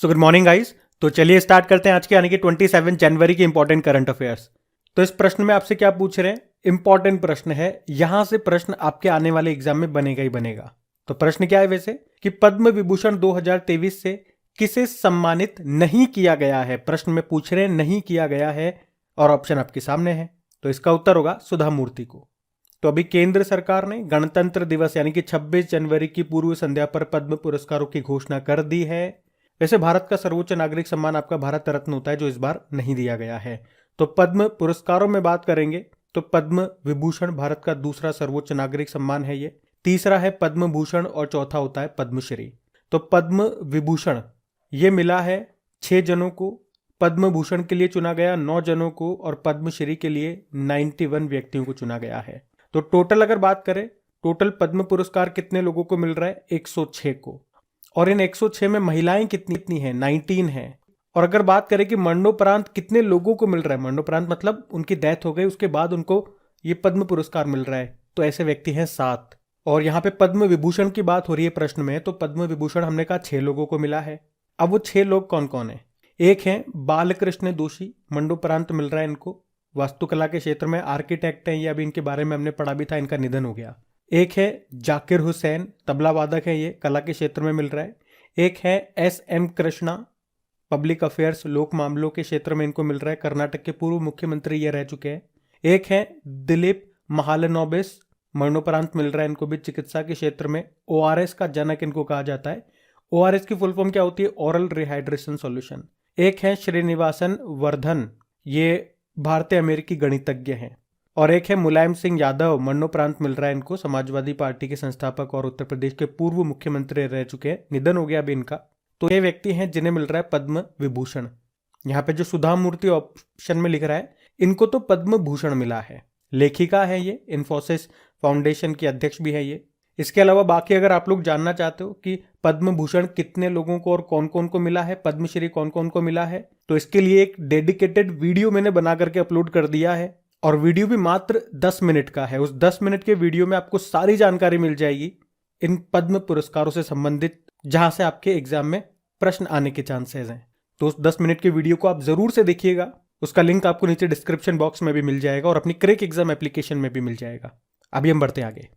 So good morning guys. तो चलिए start करते हैं आज के यानी कि 27 जनवरी के इंपॉर्टेंट करंट अफेयर्स। तो इस प्रश्न में आपसे क्या पूछ रहे हैं, इंपॉर्टेंट प्रश्न है, यहां से प्रश्न आपके आने वाले एग्जाम में बनेगा ही बनेगा। तो प्रश्न क्या है वैसे कि पद्म विभूषण 2023 से किसे सम्मानित नहीं किया गया है। प्रश्न में पूछ रहे हैं नहीं किया गया है और ऑप्शन आपके सामने है। तो इसका उत्तर होगा सुधा मूर्ति को। तो अभी केंद्र सरकार ने गणतंत्र दिवस यानी कि 26 जनवरी की पूर्व संध्या पर पद्म पुरस्कारों की घोषणा कर दी है। वैसे भारत का सर्वोच्च नागरिक सम्मान आपका भारत रत्न होता है, जो इस बार नहीं दिया गया है। तो पद्म पुरस्कारों में बात करेंगे तो पद्म विभूषण भारत का दूसरा सर्वोच्च नागरिक सम्मान है, ये तीसरा है पद्म भूषण और चौथा होता है पद्मश्री। तो पद्म विभूषण ये मिला है 6 जनों को, पद्म भूषण के लिए चुना गया 9 जनों को और पद्मश्री के लिए 91 व्यक्तियों को चुना गया है। तो टोटल अगर बात करें, टोटल पद्म पुरस्कार कितने लोगों को मिल रहा है, 106 को। और इन 106 में महिलाएं कितनी हैं, 19 हैं। और अगर बात करें कि मरणोपरांत कितने लोगों को मिल रहा है, मरणोपरांत मतलब उनकी डेथ हो गई उसके बाद उनको ये पद्म पुरस्कार मिल रहा है, तो ऐसे व्यक्ति हैं 7। और यहाँ पे पद्म विभूषण की बात हो रही है प्रश्न में, तो पद्म विभूषण हमने कहा 6 लोगों को मिला है। अब वो 6 लोग कौन कौन है, एक है बालकृष्ण दोषी, मरणोपरांत मिल रहा है इनको, वास्तुकला के क्षेत्र में आर्किटेक्ट हैं ये, अभी इनके बारे में हमने पढ़ा भी था, इनका निधन हो गया। एक है जाकिर हुसैन, तबला वादक है ये, कला के क्षेत्र में मिल रहा है। एक है एस.एम. कृष्णा, पब्लिक अफेयर्स लोक मामलों के क्षेत्र में इनको मिल रहा है, कर्नाटक के पूर्व मुख्यमंत्री ये रह चुके हैं। एक है दिलीप महालनोबिस, मरणोपरांत मिल रहा है इनको भी, चिकित्सा के क्षेत्र में ORS का जनक इनको कहा जाता है। ORS की फुल फॉर्म क्या होती है, ओरल रिहाइड्रेशन सॉल्यूशन। एक है श्रीनिवासन वर्धन, ये भारतीय अमेरिकी गणितज्ञ हैं। और एक है मुलायम सिंह यादव, मरणोपरांत मिल रहा है इनको, समाजवादी पार्टी के संस्थापक और उत्तर प्रदेश के पूर्व मुख्यमंत्री रह चुके हैं, निधन हो गया अभी इनका। तो ये व्यक्ति हैं जिन्हें मिल रहा है पद्म विभूषण। यहाँ पे जो सुधा मूर्ति ऑप्शन में लिख रहा है, इनको तो पद्म भूषण मिला है। लेखिका है ये, इन्फोसिस फाउंडेशन की अध्यक्ष भी है ये। इसके अलावा बाकी अगर आप लोग जानना चाहते हो कि पद्म भूषण कितने लोगों को और कौन कौन को मिला है, पद्मश्री कौन कौन को मिला है, तो इसके लिए एक डेडिकेटेड वीडियो मैंने बना करके अपलोड कर दिया है। और वीडियो भी मात्र 10 मिनट का है। उस 10 मिनट के वीडियो में आपको सारी जानकारी मिल जाएगी इन पद्म पुरस्कारों से संबंधित, जहां से आपके एग्जाम में प्रश्न आने के चांसेस हैं। तो उस 10 मिनट के वीडियो को आप जरूर से देखिएगा, उसका लिंक आपको नीचे डिस्क्रिप्शन बॉक्स में भी मिल जाएगा और अपनी क्रैक एग्जाम एप्लीकेशन में भी मिल जाएगा। अभी हम बढ़ते आगे।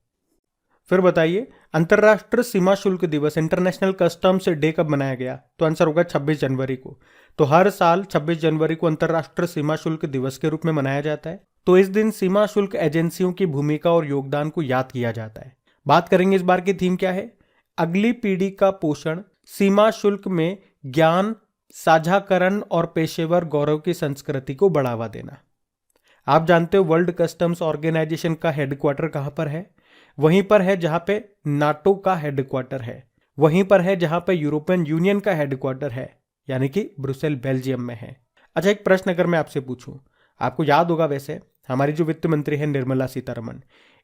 फिर बताइए, अंतर्राष्ट्रीय सीमा शुल्क दिवस इंटरनेशनल कस्टम्स डे कब मनाया गया, तो आंसर होगा 26 जनवरी को। तो हर साल 26 जनवरी को अंतर्राष्ट्रीय सीमा शुल्क दिवस के रूप में मनाया जाता है। तो इस दिन सीमा शुल्क एजेंसियों की भूमिका और योगदान को याद किया जाता है। बात करेंगे इस बार की थीम क्या है, अगली पीढ़ी का पोषण, सीमा शुल्क में ज्ञान साझाकरण और पेशेवर गौरव की संस्कृति को बढ़ावा देना। आप जानते हो वर्ल्ड कस्टम्स ऑर्गेनाइजेशन का हेडक्वार्टर कहां पर है, वहीं पर है जहां पे नाटो का हेडक्वार्टर है, वहीं पर है जहां पे यूरोपियन यूनियन का हेडक्वार्टर है, यानी कि ब्रुसेल बेल्जियम में है। अच्छा, एक प्रश्न अगर मैं आपसे पूछूं, आपको याद होगा वैसे हमारी जो वित्त मंत्री है निर्मला सीतारमण,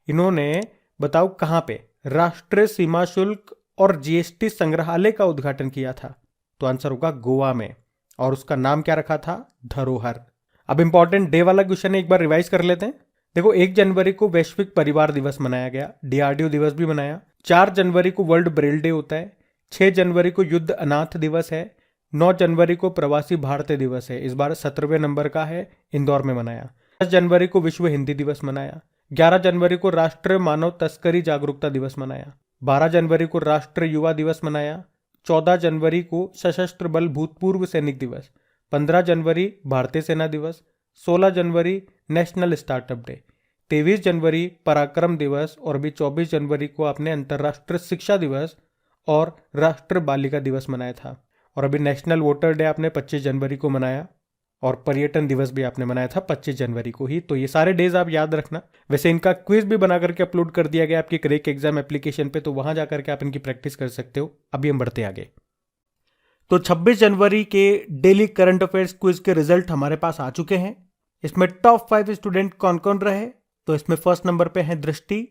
इन्होंने बताओ कहां पे राष्ट्रीय सीमा शुल्क और GST संग्रहालय का उद्घाटन किया था, तो आंसर होगा गोवा में, और उसका नाम क्या रखा था, धरोहर। अब इंपॉर्टेंट डे वाला क्वेश्चन है, एक बार रिवाइज कर लेते हैं। देखो, 1 जनवरी को वैश्विक परिवार दिवस मनाया गया, DRDO दिवस भी मनाया। 4 जनवरी को वर्ल्ड ब्रेल डे होता है। 6 जनवरी को युद्ध अनाथ दिवस है। 9 जनवरी को प्रवासी भारतीय दिवस है, इस बार 17वें नंबर का है, इंदौर में मनाया। 10 जनवरी को विश्व हिंदी दिवस मनाया। 11 जनवरी को राष्ट्रीय मानव तस्करी जागरूकता दिवस मनाया। 12 जनवरी को राष्ट्रीय युवा दिवस मनाया। 14 जनवरी को सशस्त्र बल भूतपूर्व सैनिक दिवस। 15 जनवरी भारतीय सेना दिवस। 16 जनवरी नेशनल स्टार्टअप डे। 23 जनवरी पराक्रम दिवस, और अभी 24 जनवरी को आपने अंतर्राष्ट्रीय शिक्षा दिवस और राष्ट्रीय बालिका दिवस मनाया था। और अभी नेशनल वोटर डे आपने 25 जनवरी को मनाया, और पर्यटन दिवस भी आपने मनाया था 25 जनवरी को ही। तो ये सारे डेज आप याद रखना। वैसे इनका क्विज भी बना करके अपलोड कर दिया गया आपकी क्रैक एग्जाम एप्लीकेशन पे, तो वहां जाकर के आप इनकी प्रैक्टिस कर सकते हो। अभी हम बढ़ते आगे। तो 26 जनवरी के डेली करंट अफेयर्स क्विज के रिजल्ट हमारे पास आ चुके हैं। इसमें टॉप 5 स्टूडेंट कौन कौन रहे, तो इसमें फर्स्ट नंबर पे है दृष्टि,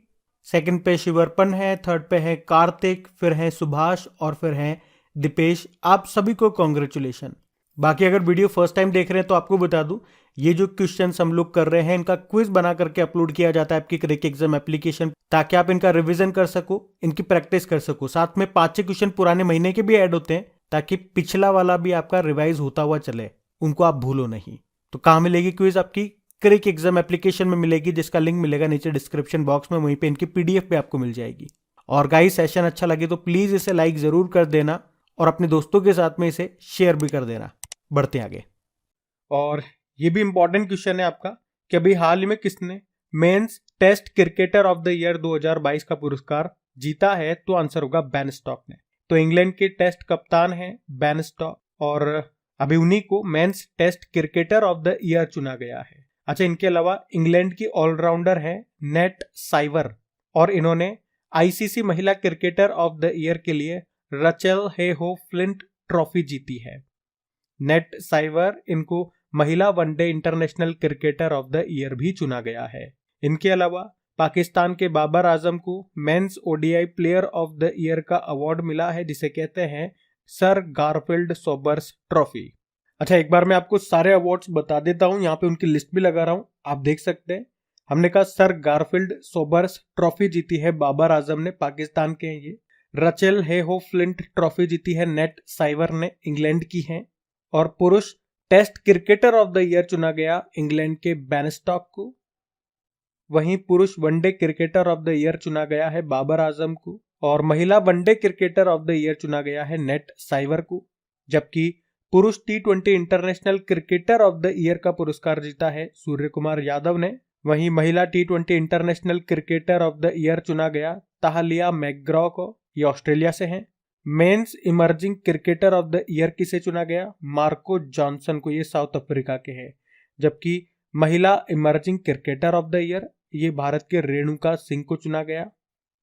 सेकंड पे शिवरपन है, थर्ड पे है कार्तिक, फिर है सुभाष और फिर है दीपेश। आप सभी को कॉन्ग्रेचुलेशन। बाकी अगर वीडियो फर्स्ट टाइम देख रहे हैं तो आपको बता दूं, ये जो क्वेश्चन हम लोग कर रहे हैं इनका क्विज बना करके अपलोड किया जाता है आपकी क्रैक एग्जाम एप्लीकेशन, ताकि आप इनका रिवीजन कर सको, इनकी प्रैक्टिस कर सको। साथ में 5-6 क्वेश्चन पुराने महीने के भी ऐड होते हैं, ताकि पिछला वाला भी आपका रिवाइज होता हुआ चले, उनको आप भूलो नहीं। तो कहाँ मिलेगी क्विज? आपकी क्रिक एग्जाम एप्लीकेशन में मिलेगी, जिसका लिंक मिलेगा नीचे डिस्क्रिप्शन बॉक्स में, वहीं पे इनकी पीडीएफ भी आपको मिल जाएगी। और गाइस, सेशन अच्छा लगे तो प्लीज इसे लाइक जरूर कर देना और अपने दोस्तों के साथ में इसे शेयर भी कर देना। बढ़ते आगे। और ये भी इंपॉर्टेंट क्वेश्चन है आपका कि अभी हाल ही में किसने men's test cricketer of the year 2022 का पुरस्कार जीता है? तो आंसर होगा बेन स्टोक्स ने। तो इंग्लैंड के टेस्ट कप्तान हैं बेन स्टोक्स, और अभी उन्हीं को men's test cricketer of the year चुना गया है। अच्छा, इनके अलावा इंग्लैंड की ऑलराउंडर है नेट साइवर, और इन्होंने आईसीसी महिला क्रिकेटर ऑफ द ईयर के लिए रचेल हेहो फ्लिंट ट्रॉफी जीती है। नेट साइवर इनको महिला one day international cricketer of the year भी चुना गया है। इनके अलावा पाकिस्तान के बाबर आजम को men's ODI player of the year का अवार्ड मिला है, जिसे कहते हैं सर गारफील्ड सोबर्स ट्रॉफी। अच्छा, एक बार मैं आपको सारे अवार्ड्स बता देता हूं, यहाँ पे उनकी लिस्ट भी लगा रहा हूं, आप देख सकते हैं। हमने कहा सर गारफील्ड सोबर्स ट्रॉफी जीती है बाबर आजम ने, पाकिस्तान के हैं ये। रचेल हेहो फ्लिंट ट्रॉफी जीती है नेट साइवर ने, इंग्लैंड की हैं। और पुरुष test cricketer of the year चुना गया इंग्लैंड के बेन स्टोक्स को। वहीं पुरुष one day cricketer of the year चुना गया है बाबर आजम को, और महिला one day cricketer of the year चुना गया है नेट साइवर को। जबकि पुरुष टी20 international cricketer of the year का पुरस्कार जीता है सूर्य कुमार यादव ने। वहीं महिला टी20 international cricketer of the year चुना गया ताहलिया मैकग्रॉ को, ये ऑस्ट्रेलिया से हैं। Men's emerging cricketer of the year किसे चुना गया? मार्को जॉनसन को, ये साउथ अफ्रीका के हैं। जबकि महिला emerging cricketer of the year ये भारत के रेणुका सिंह को चुना गया।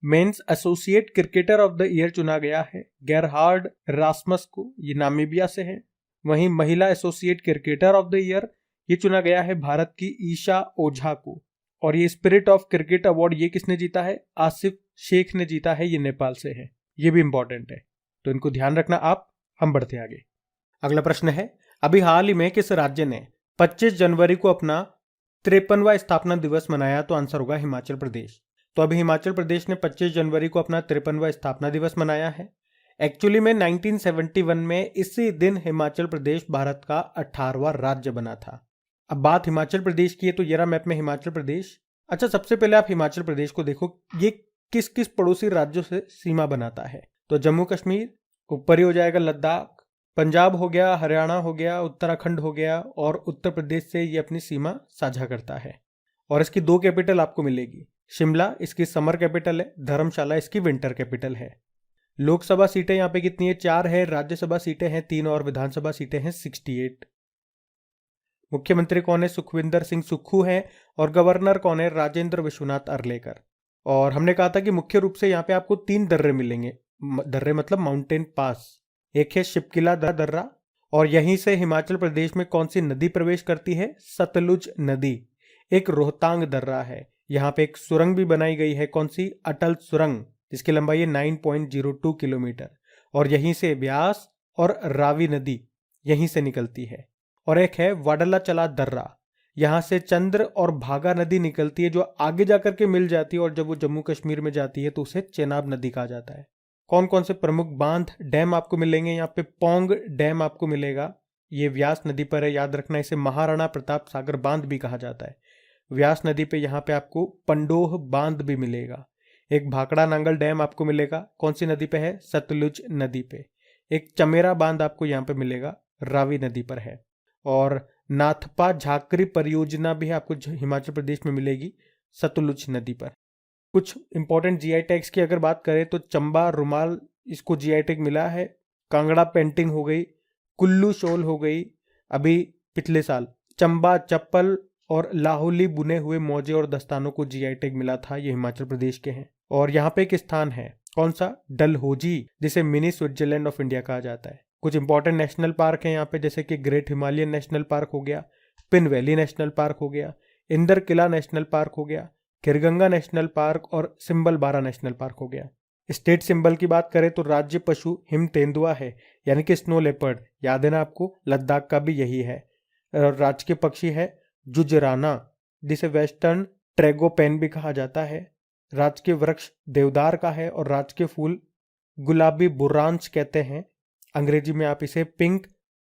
Men's associate cricketer of the year चुना गया है गेरहार्ड रासमस को, ये नामीबिया से है। वहीं महिला associate cricketer of the year ये चुना गया है भारत की ईशा ओझा को। और ये स्पिरिट ऑफ क्रिकेट अवार्ड ये किसने जीता है? आसिफ शेख ने जीता है, ये नेपाल से है। ये भी इंपॉर्टेंट है, तो इनको ध्यान रखना आप। हम बढ़ते आगे। अगला प्रश्न है, अभी हाल ही में किस राज्य ने 25 जनवरी को अपना 53वां स्थापना दिवस मनाया? तो आंसर होगा हिमाचल प्रदेश। तो अभी हिमाचल प्रदेश ने 25 जनवरी को अपना 53वां स्थापना दिवस मनाया है। एक्चुअली में 1971 में इसी दिन हिमाचल प्रदेश भारत का 18वां राज्य बना था। अब बात हिमाचल प्रदेश की है, तो ये रहा मैप में हिमाचल प्रदेश। अच्छा, सबसे पहले आप हिमाचल प्रदेश को देखो, ये किस किस पड़ोसी राज्यों से सीमा बनाता है। तो जम्मू कश्मीर, ऊपर ही हो जाएगा लद्दाख, पंजाब हो गया, हरियाणा हो गया, उत्तराखंड हो गया, और उत्तर प्रदेश से ये अपनी सीमा साझा करता है। और इसकी 2 कैपिटल आपको मिलेगी, शिमला इसकी समर कैपिटल है, धर्मशाला इसकी विंटर कैपिटल है। लोकसभा सीटें यहाँ पे कितनी है? 4 है। राज्यसभा सीटें हैं 3 और विधानसभा सीटें हैं 68। मुख्यमंत्री कौन है? सुखविंदर सिंह सुक्खू हैं। और गवर्नर कौन है? राजेंद्र विश्वनाथ अर्लेकर। और हमने कहा था कि मुख्य रूप से यहाँ पे आपको 3 दर्रे मिलेंगे, दर्रे मतलब माउंटेन पास। एक है शिपकिला दर्रा, और यहीं से हिमाचल प्रदेश में कौन सी नदी प्रवेश करती है? सतलुज नदी। एक रोहतांग दर्रा है, यहाँ पे एक सुरंग भी बनाई गई है, कौन सी? अटल सुरंग, जिसकी लंबाई है 9.02 किलोमीटर, और यहीं से ब्यास और रावी नदी यहीं से निकलती है। और एक है वाडलाचला दर्रा, यहाँ से चंद्र और भागा नदी निकलती है, जो आगे जाकर के मिल जाती है, और जब वो जम्मू कश्मीर में जाती है तो उसे चेनाब नदी कहा जाता है। कौन कौन से प्रमुख बांध डैम आपको मिलेंगे? यहाँ पे पोंग डैम आपको मिलेगा, ये व्यास नदी पर है, याद रखना इसे महाराणा प्रताप सागर बांध भी कहा जाता है। व्यास नदी पे यहाँ पे आपको पंडोह बांध भी मिलेगा। एक भाखड़ा नांगल डैम आपको मिलेगा, कौन सी नदी पे है? सतलुज नदी पे। एक चमेरा बांध आपको यहाँ पे मिलेगा, रावी नदी पर है। और नाथपा झाकरी परियोजना भी आपको हिमाचल प्रदेश में मिलेगी, सतलुज नदी पर। कुछ इंपॉर्टेंट जीआई टैग्स की अगर बात करें तो चंबा रुमाल इसको जीआई टैग मिला है, कांगड़ा पेंटिंग हो गई, कुल्लू शॉल हो गई, अभी पिछले साल चंबा चप्पल और लाहौली बुने हुए मोजे और दस्तानों को जीआई टैग मिला था, ये हिमाचल प्रदेश के हैं। और यहाँ पे एक स्थान है, कौन सा? डलहौजी, जिसे मिनी स्विट्जरलैंड ऑफ इंडिया कहा जाता है। कुछ इंपॉर्टेंट नेशनल पार्क हैं यहाँ पे, जैसे कि ग्रेट हिमालयन नेशनल पार्क हो गया, पिन वैली नेशनल पार्क हो गया, इंदर किला नेशनल पार्क हो गया, खिरगंगा नेशनल पार्क और सिंबल बारा नेशनल पार्क हो गया। स्टेट सिंबल की बात करें तो राज्य पशु हिम तेंदुआ है, यानी कि स्नो लेपर्ड, याद है ना आपको, लद्दाख का भी यही है। राजकीय पक्षी है जुजराना, जिसे वेस्टर्न ट्रेगोपेन भी कहा जाता है। राजकीय वृक्ष देवदार का है, और राजकीय फूल गुलाबी बुरांश कहते हैं। अंग्रेजी में आप इसे पिंक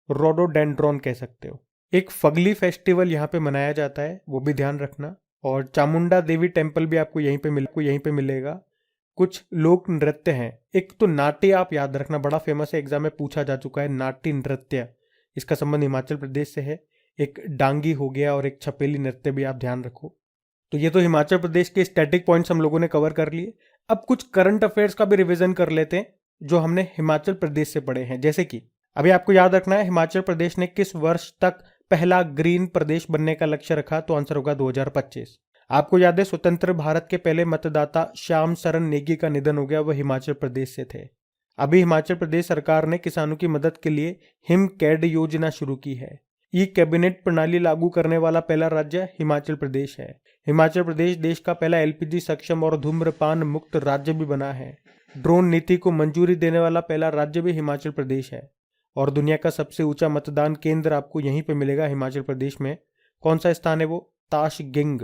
रोडोडेंड्रॉन कह सकते हो। एक फगली फेस्टिवल यहाँ पे मनाया जाता है, वो भी ध्यान रखना। और चामुंडा देवी टेम्पल भी आपको यहीं पे मिलेगा। कुछ लोक नृत्य हैं, एक तो नाट्य आप याद रखना, बड़ा फेमस है, एग्जाम में पूछा जा चुका है, नाट्य नृत्य, इसका संबंध हिमाचल प्रदेश से है। एक डांगी हो गया और एक छपेली नृत्य भी आप ध्यान रखो। तो ये तो हिमाचल प्रदेश के स्टैटिक पॉइंट्स हम लोगों ने कवर कर लिए। अब कुछ करंट अफेयर्स का भी रिवीजन कर लेते हैं जो हमने हिमाचल प्रदेश से पढ़े हैं। जैसे कि अभी आपको याद रखना है हिमाचल प्रदेश ने किस वर्ष तक पहला ग्रीन प्रदेश बनने का लक्ष्य रखा, तो आंसर होगा 2025। आपको याद है स्वतंत्र भारत के पहले मतदाता श्याम शरण नेगी का निधन हो गया, वह हिमाचल प्रदेश से थे। अभी हिमाचल प्रदेश सरकार ने किसानों की मदद के लिए हिम कैड योजना शुरू की है। ई कैबिनेट प्रणाली लागू करने वाला पहला राज्य हिमाचल प्रदेश है। हिमाचल प्रदेश देश का पहला एलपीजी सक्षम और धूम्रपान मुक्त राज्य भी बना है। ड्रोन नीति को मंजूरी देने वाला पहला राज्य भी हिमाचल प्रदेश है। और दुनिया का सबसे ऊंचा मतदान केंद्र आपको यहीं पे मिलेगा हिमाचल प्रदेश में। कौन सा स्थान है वो? ताशगिंग।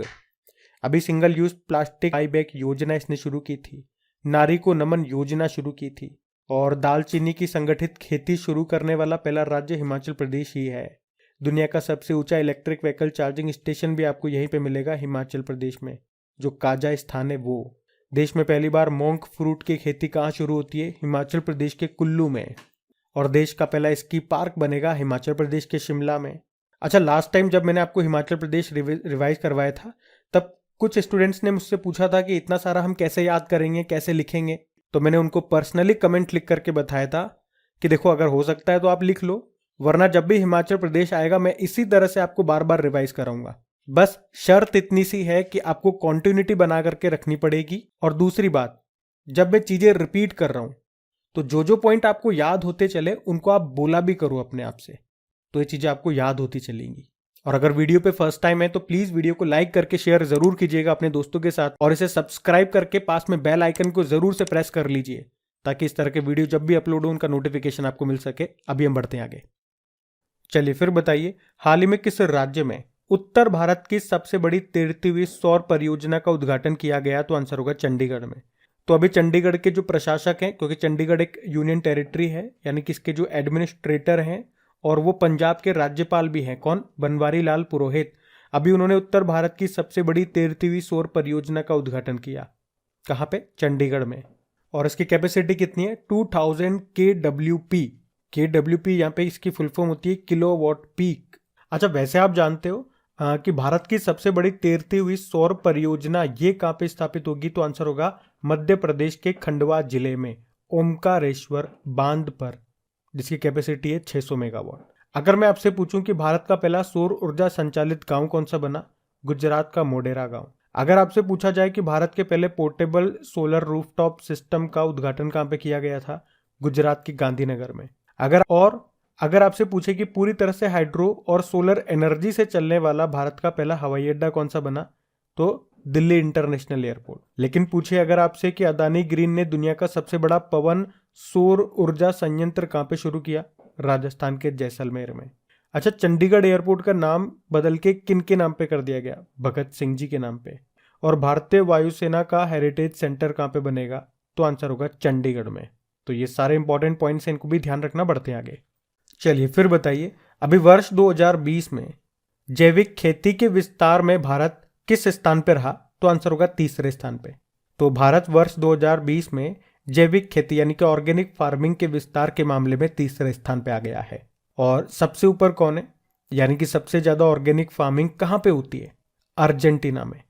अभी single use plastic by back योजना इसने शुरू की थी। नारी को नमन योजना शुरू की थी। और दालचीनी की संगठित खेती शुरू करने वाला पहला राज्य हिमाचल प्रदेश ही है। दुनिया का सबसे ऊंचा इलेक्ट्रिक व्हीकल चार्जिंग स्टेशन भी आपको यहीं पे मिलेगा हिमाचल प्रदेश में, जो काजा स्थान है वो। देश में पहली बार मोंक फ्रूट की खेती कहाँ शुरू होती है? हिमाचल प्रदेश के कुल्लू में। और देश का पहला स्की पार्क बनेगा हिमाचल प्रदेश के शिमला में। अच्छा, लास्ट टाइम जब मैंने आपको हिमाचल प्रदेश रिवाइज करवाया था, तब कुछ स्टूडेंट्स ने मुझसे पूछा था कि इतना सारा हम कैसे याद करेंगे, कैसे लिखेंगे। तो मैंने उनको पर्सनली कमेंट लिख करके बताया था कि देखो, अगर हो सकता है तो आप लिख लो, वरना जब भी हिमाचल प्रदेश आएगा मैं इसी तरह से आपको बार बार रिवाइज कराऊंगा। बस शर्त इतनी सी है कि आपको कॉन्टिन्यूटी बना करके रखनी पड़ेगी। और दूसरी बात, जब मैं चीजें रिपीट कर रहा हूं तो जो पॉइंट आपको याद होते चले उनको आप बोला भी करो अपने आप से, तो ये चीजें आपको याद होती चलेंगी। और अगर वीडियो पे फर्स्ट टाइम है तो प्लीज वीडियो को लाइक करके शेयर जरूर कीजिएगा अपने दोस्तों के साथ, और इसे सब्सक्राइब करके पास में बेल आइकन को जरूर से प्रेस कर लीजिए, ताकि इस तरह के वीडियो जब भी अपलोड हो उनका नोटिफिकेशन आपको मिल सके। अभी हम बढ़ते हैं आगे। चलिए फिर बताइए, हाल ही में किस राज्य में उत्तर भारत की सबसे बड़ी 33वीं सौर परियोजना का उद्घाटन किया गया? तो आंसर होगा चंडीगढ़ में। तो अभी चंडीगढ़ के जो प्रशासक हैं, क्योंकि चंडीगढ़ एक यूनियन टेरिटरी है, यानी कि इसके जो एडमिनिस्ट्रेटर हैं और वो पंजाब के राज्यपाल भी हैं, कौन? बनवारी लाल पुरोहित। अभी उन्होंने उत्तर भारत की सबसे बड़ी 33वीं सौर परियोजना का उद्घाटन किया। कहाँ पे? चंडीगढ़ में। और इसकी कैपेसिटी कितनी है? 2000 KWP। KWP यहाँ पे इसकी फुल फॉर्म होती है किलोवाट पीक। अच्छा, वैसे आप जानते हो कि भारत की सबसे बड़ी 33वीं सौर परियोजना ये कहाँ पे स्थापित होगी? तो आंसर होगा मध्य प्रदेश के खंडवा जिले में ओमकारेश्वर बांध पर, जिसकी कैपेसिटी है 600 मेगावाट। अगर मैं आपसे पूछूं कि भारत का पहला सौर ऊर्जा संचालित गांव कौन सा बना? गुजरात का मोढेरा गांव। अगर आपसे पूछा जाए कि भारत के पहले पोर्टेबल सोलर रूफटॉप सिस्टम का उद्घाटन कहां पे किया गया था? गुजरात के गांधीनगर में। अगर आपसे पूछे कि पूरी तरह से हाइड्रो और सोलर एनर्जी से चलने वाला भारत का पहला हवाई अड्डा कौन सा बना? तो दिल्ली इंटरनेशनल एयरपोर्ट। लेकिन पूछे अगर आपसे कि अदानी ग्रीन ने दुनिया का सबसे बड़ा पवन सौर ऊर्जा संयंत्र कहां पे शुरू किया? राजस्थान के जैसलमेर में। अच्छा, चंडीगढ़ एयरपोर्ट का नाम बदल के किन के नाम पे कर दिया गया? भगत सिंह जी के नाम पे। और भारतीय वायुसेना का हेरिटेज सेंटर कहां पे बनेगा? तो आंसर होगा चंडीगढ़ में। तो ये सारे इंपॉर्टेंट पॉइंट्स हैं, इनको भी ध्यान रखना। बढ़ते हैं आगे। चलिए फिर बताइए, अभी वर्ष 2020 में जैविक खेती के विस्तार में भारत किस स्थान पर रहा? तो आंसर होगा तीसरे स्थान पे। तो भारत वर्ष 2020 में जैविक खेती यानी कि ऑर्गेनिक फार्मिंग के विस्तार के मामले में तीसरे स्थान पे आ गया है। और सबसे ऊपर कौन है, यानी कि सबसे ज्यादा ऑर्गेनिक फार्मिंग कहां पे होती है? अर्जेंटीना में।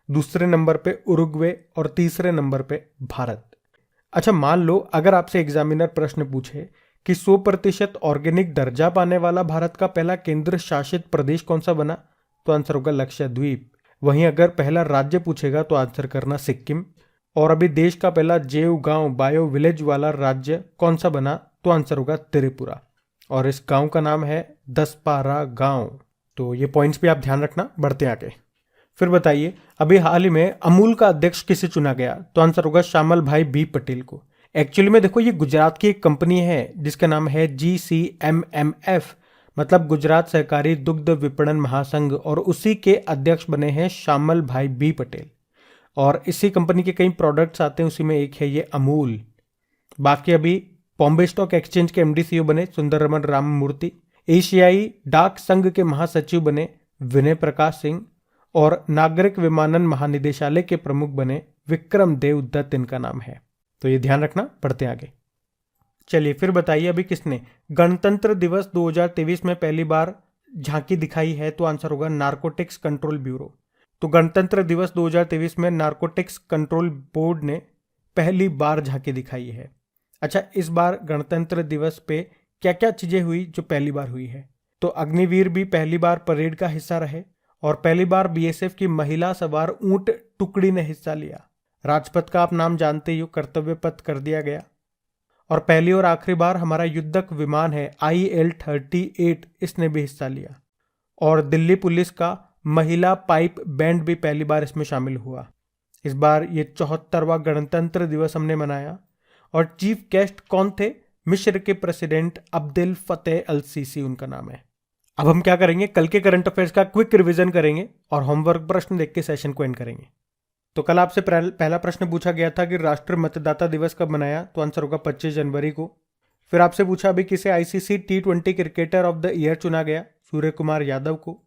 दूसरे नंबर पे उरुग्वे और तीसरे नंबर पे भारत। अच्छा, मान लो अगर आपसे एग्जामिनर प्रश्न पूछे कि 100% ऑर्गेनिक दर्जा पाने वाला भारत का पहला केंद्र शासित प्रदेश कौन सा बना? तो आंसर होगा लक्षद्वीप। वहीं अगर पहला राज्य पूछेगा तो आंसर करना सिक्किम। और अभी देश का पहला जैव गांव बायो विलेज वाला राज्य कौन सा बना? तो आंसर होगा त्रिपुरा। और इस गांव का नाम है दसपारा गांव। तो ये पॉइंट्स भी आप ध्यान रखना। बढ़ते आगे। फिर बताइए, अभी हाल ही में अमूल का अध्यक्ष किसे चुना गया? तो आंसर होगा श्यामल भाई बी पटेल को। एक्चुअली में देखो, ये गुजरात की एक कंपनी है जिसका नाम है GCMMF, मतलब गुजरात सहकारी दुग्ध विपणन महासंघ, और उसी के अध्यक्ष बने हैं श्यामल भाई बी पटेल। और इसी कंपनी के कई प्रोडक्ट्स आते हैं, उसी में एक है ये अमूल। बाकी अभी बॉम्बे स्टॉक एक्सचेंज के एमडी सीईओ बने सुंदररमन राममूर्ति। एशियाई डाक संघ के महासचिव बने विनय प्रकाश सिंह। और नागरिक विमानन महानिदेशालय के प्रमुख बने विक्रम देव दत्त इनका नाम है। तो ये ध्यान रखना, पढ़ते आगे। चलिए फिर बताइए अभी किसने गणतंत्र दिवस 2023 में पहली बार झांकी दिखाई है? तो आंसर होगा नारकोटिक्स कंट्रोल ब्यूरो। तो गणतंत्र दिवस 2023 में नारकोटिक्स कंट्रोल बोर्ड ने पहली बार झांकी दिखाई है। अच्छा, इस बार गणतंत्र दिवस पे क्या क्या चीजें हुई जो पहली बार हुई है? तो अग्निवीर भी पहली बार परेड का हिस्सा रहे और पहली बार बीएसएफ की महिला सवार ऊंट टुकड़ी ने हिस्सा लिया। राजपथ का आप नाम जानते ही हो, कर्तव्य पथ कर दिया गया। और पहली और आखिरी बार हमारा युद्धक विमान है IL-38, इसने भी हिस्सा लिया। और दिल्ली पुलिस का महिला पाइप बैंड भी पहली बार इसमें शामिल हुआ। इस बार ये 74वां गणतंत्र दिवस हमने मनाया। और चीफ गेस्ट कौन थे? मिस्र के प्रेसिडेंट अब्देल फतेह अल सीसी उनका नाम है। अब हम क्या करेंगे, कल के करंट अफेयर्स का क्विक रिवीजन करेंगे और होमवर्क प्रश्न देख के सेशन को एंड करेंगे। तो कल आपसे पहला प्रश्न पूछा गया था कि राष्ट्रीय मतदाता दिवस कब मनाया? तो आंसर होगा 25 जनवरी को। फिर आपसे पूछा अभी किसे ICC T20 cricketer of the year चुना गया? सूर्य कुमार यादव को।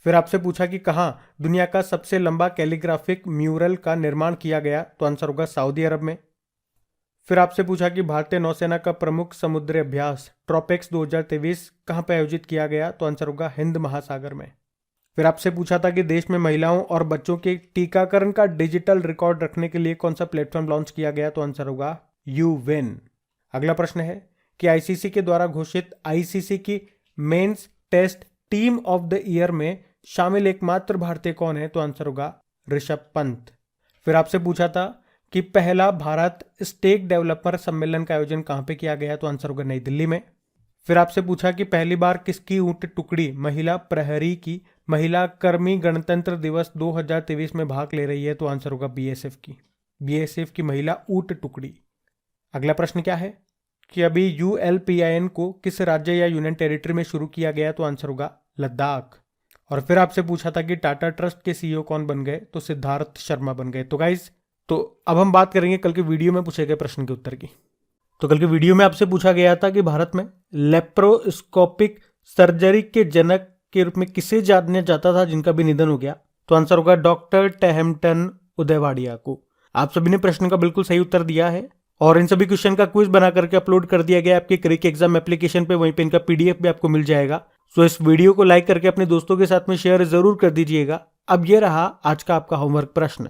फिर आपसे पूछा कि कहां दुनिया का सबसे लंबा कैलीग्राफिक म्यूरल का निर्माण किया गया? तो आंसर होगा सऊदी अरब में। फिर आपसे पूछा कि भारतीय नौसेना का प्रमुख समुद्री अभ्यास ट्रोपेक्स 2023 कहां पर आयोजित किया गया? तो आंसर होगा हिंद महासागर में। फिर आपसे पूछा था कि देश में महिलाओं और बच्चों के टीकाकरण का डिजिटल रिकॉर्ड रखने के लिए कौन सा प्लेटफॉर्म लॉन्च किया गया? तो आंसर होगा यूविन। अगला प्रश्न है कि आईसीसी के द्वारा घोषित आईसीसी की men's test team of the year में शामिल एकमात्र भारतीय कौन है? तो आंसर होगा ऋषभ पंत। फिर आपसे पूछा था कि पहला भारत स्टेक डेवलपर सम्मेलन का आयोजन कहां पे किया गया? तो आंसर होगा नई दिल्ली में। फिर आपसे पूछा कि पहली बार किसकी ऊंट टुकड़ी महिला प्रहरी की महिला कर्मी गणतंत्र दिवस 2023 में भाग ले रही है? तो आंसर होगा बीएसएफ की महिला ऊंट टुकड़ी। अगला प्रश्न क्या है कि अभी ULPIN को किस राज्य या यूनियन टेरिटरी में शुरू किया गया? तो आंसर होगा लद्दाख। और फिर आपसे पूछा था कि टाटा ट्रस्ट के सीईओ कौन बन गए? तो सिद्धार्थ शर्मा बन गए। तो गाइज, तो अब हम बात करेंगे कल के वीडियो में पूछे गए प्रश्न के उत्तर की। तो कल के वीडियो में आपसे पूछा गया था कि भारत में लेप्रोस्कोपिक सर्जरी के जनक के रूप में किसे जाना जाता था जिनका भी निधन हो गया? तो आंसर होगा डॉक्टर टेहमटन उदयवाड़िया को। आप सभी ने प्रश्न का बिल्कुल सही उत्तर दिया है और इन सभी क्वेश्चन का क्विज बना करके अपलोड कर दिया गया आपके क्रिक एग्जाम एप्लीकेशन पे। वहीं पे इनका PDF भी आपको मिल जाएगा। सो इस वीडियो को लाइक करके अपने दोस्तों के साथ में शेयर जरूर कर दीजिएगा। अब ये रहा आज का आपका होमवर्क प्रश्न।